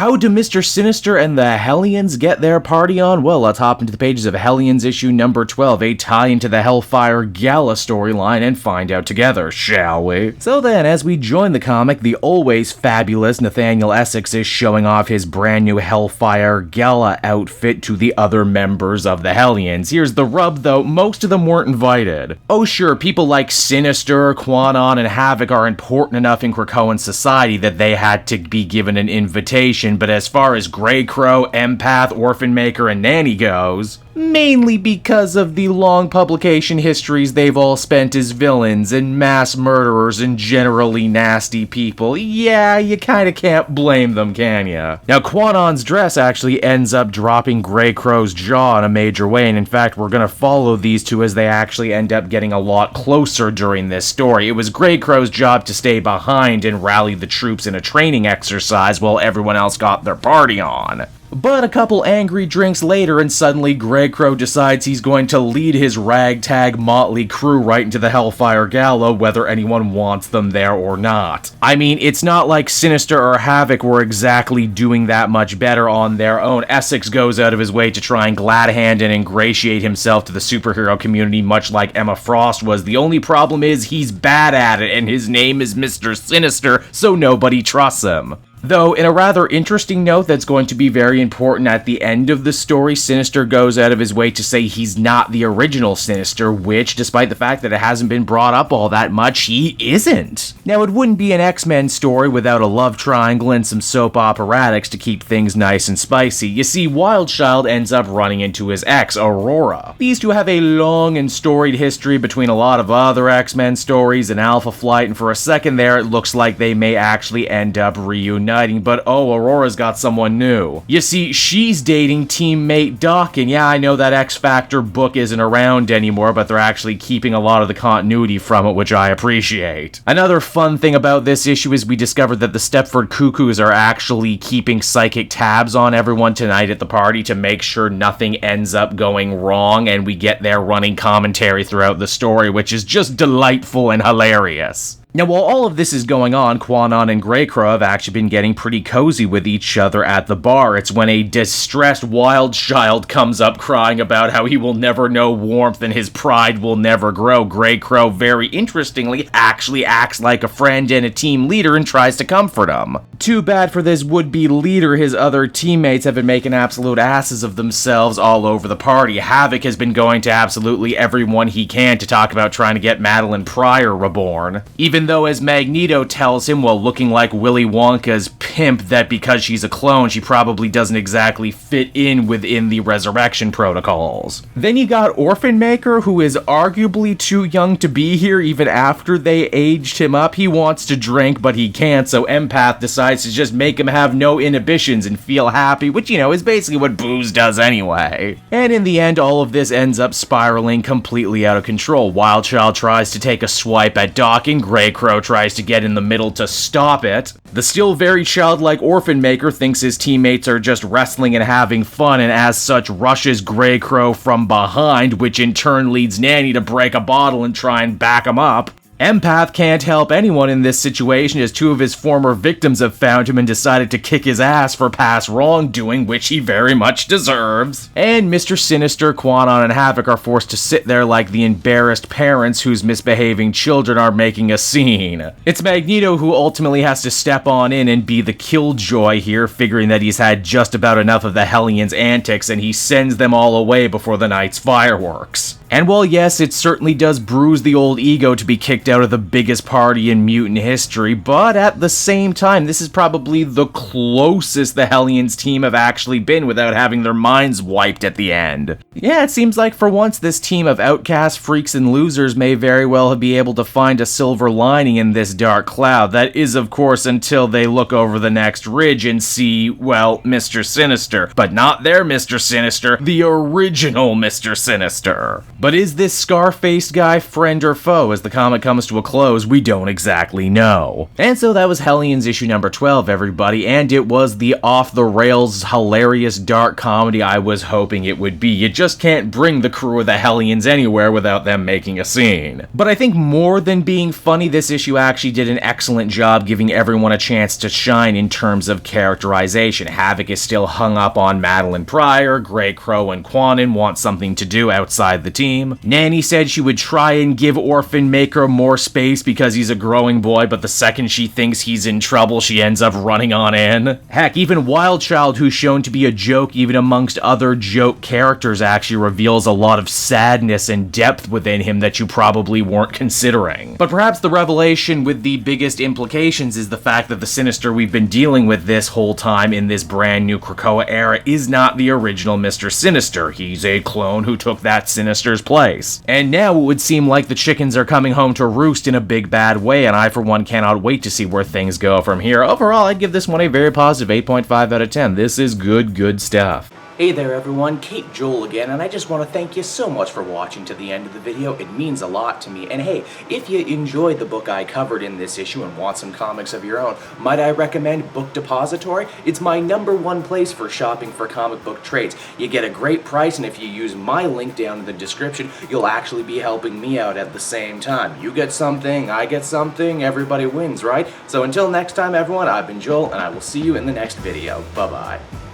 How do Mr. Sinister and the Hellions get their party on? Well, let's hop into the pages of Hellions issue number 12, a tie into the Hellfire Gala storyline, and find out together, shall we? So then, as we join the comic, the always fabulous Nathaniel Essex is showing off his brand new Hellfire Gala outfit to the other members of the Hellions. Here's the rub, though, most of them weren't invited. Oh sure, people like Sinister, Quanon, and Havoc are important enough in Krakoan society that they had to be given an invitation, but as far as Grey Crow, Empath, Orphan Maker, and Nanny goes, mainly because of the long publication histories they've all spent as villains and mass murderers and generally nasty people. Yeah, you kinda can't blame them, can ya? Now, Quanon's dress actually ends up dropping Grey Crow's jaw in a major way, and in fact, we're gonna follow these two as they actually end up getting a lot closer during this story. It was Grey Crow's job to stay behind and rally the troops in a training exercise while everyone else got their party on. But a couple angry drinks later, and suddenly Grey Crow decides he's going to lead his ragtag motley crew right into the Hellfire Gala, whether anyone wants them there or not. I mean, it's not like Sinister or Havoc were exactly doing that much better on their own. Essex goes out of his way to try and glad hand and ingratiate himself to the superhero community, much like Emma Frost was. The only problem is he's bad at it, and his name is Mr. Sinister, so nobody trusts him. Though, in a rather interesting note that's going to be very important at the end of the story, Sinister goes out of his way to say he's not the original Sinister, which, despite the fact that it hasn't been brought up all that much, he isn't. Now, it wouldn't be an X-Men story without a love triangle and some soap operatics to keep things nice and spicy. You see, Wildchild ends up running into his ex, Aurora. These two have a long and storied history between a lot of other X-Men stories and Alpha Flight, and for a second there, it looks like they may actually end up reuniting. But oh, Aurora's got someone new. You see, she's dating teammate Doc, and yeah, I know that X-Factor book isn't around anymore, but they're actually keeping a lot of the continuity from it, which I appreciate. Another fun thing about this issue is we discovered that the Stepford Cuckoos are actually keeping psychic tabs on everyone tonight at the party to make sure nothing ends up going wrong, and we get their running commentary throughout the story, which is just delightful and hilarious. Now, while all of this is going on, Quanon and Grey Crow have actually been getting pretty cozy with each other at the bar. It's when a distressed Wildchild comes up crying about how he will never know warmth and his pride will never grow. Grey Crow, very interestingly, actually acts like a friend and a team leader and tries to comfort him. Too bad for this would-be leader, his other teammates have been making absolute asses of themselves all over the party. Havoc has been going to absolutely everyone he can to talk about trying to get Madeline Pryor reborn. Even though, as Magneto tells him while looking like Willy Wonka's pimp, that because she's a clone, she probably doesn't exactly fit in within the resurrection protocols. Then you got Orphan Maker, who is arguably too young to be here even after they aged him up. He wants to drink, but he can't, so Empath decides to just make him have no inhibitions and feel happy, which, you know, is basically what booze does anyway. And in the end, all of this ends up spiraling completely out of control. Wildchild tries to take a swipe at Doc, and Grey Crow tries to get in the middle to stop it. The still very childlike Orphan Maker thinks his teammates are just wrestling and having fun, and as such rushes Grey Crow from behind, which in turn leads Nanny to break a bottle and try and back him up. Empath can't help anyone in this situation, as two of his former victims have found him and decided to kick his ass for past wrongdoing, which he very much deserves. And Mr. Sinister, Quanon, and Havoc are forced to sit there like the embarrassed parents whose misbehaving children are making a scene. It's Magneto who ultimately has to step on in and be the killjoy here, figuring that he's had just about enough of the Hellions' antics, and he sends them all away before the night's fireworks. And while yes, it certainly does bruise the old ego to be kicked out of the biggest party in mutant history, but at the same time, this is probably the closest the Hellions team have actually been without having their minds wiped at the end. Yeah, it seems like for once this team of outcasts, freaks, and losers may very well be able to find a silver lining in this dark cloud. That is, of course, until they look over the next ridge and see, well, Mr. Sinister. But not their Mr. Sinister, the original Mr. Sinister. But is this scar-faced guy friend or foe? As the comic comes to a close, we don't exactly know. And so that was Hellions issue number 12, everybody, and it was the off-the-rails, hilarious, dark comedy I was hoping it would be. You just can't bring the crew of the Hellions anywhere without them making a scene. But I think more than being funny, this issue actually did an excellent job giving everyone a chance to shine in terms of characterization. Havoc is still hung up on Madeline Pryor, Grey Crow and Quanon want something to do outside the team. Nanny said she would try and give Orphan Maker more space because he's a growing boy, but the second she thinks he's in trouble, she ends up running on in. Heck, even Wild Child, who's shown to be a joke even amongst other joke characters, actually reveals a lot of sadness and depth within him that you probably weren't considering. But perhaps the revelation with the biggest implications is the fact that the Sinister we've been dealing with this whole time in this brand new Krakoa era is not the original Mr. Sinister. He's a clone who took that Sinister's place. And now it would seem like the chickens are coming home to roost in a big bad way, and I for one cannot wait to see where things go from here. Overall, I'd give this one a very positive 8.5 out of 10. This is good stuff. Hey there everyone, Kate Joel again, and I just want to thank you so much for watching to the end of the video. It means a lot to me. And hey, if you enjoyed the book I covered in this issue and want some comics of your own, might I recommend Book Depository? It's my #1 place for shopping for comic book trades. You get a great price, and if you use my link down in the description, you'll actually be helping me out at the same time. You get something, I get something, everybody wins, right? So until next time everyone, I've been Joel, and I will see you in the next video. Bye-bye.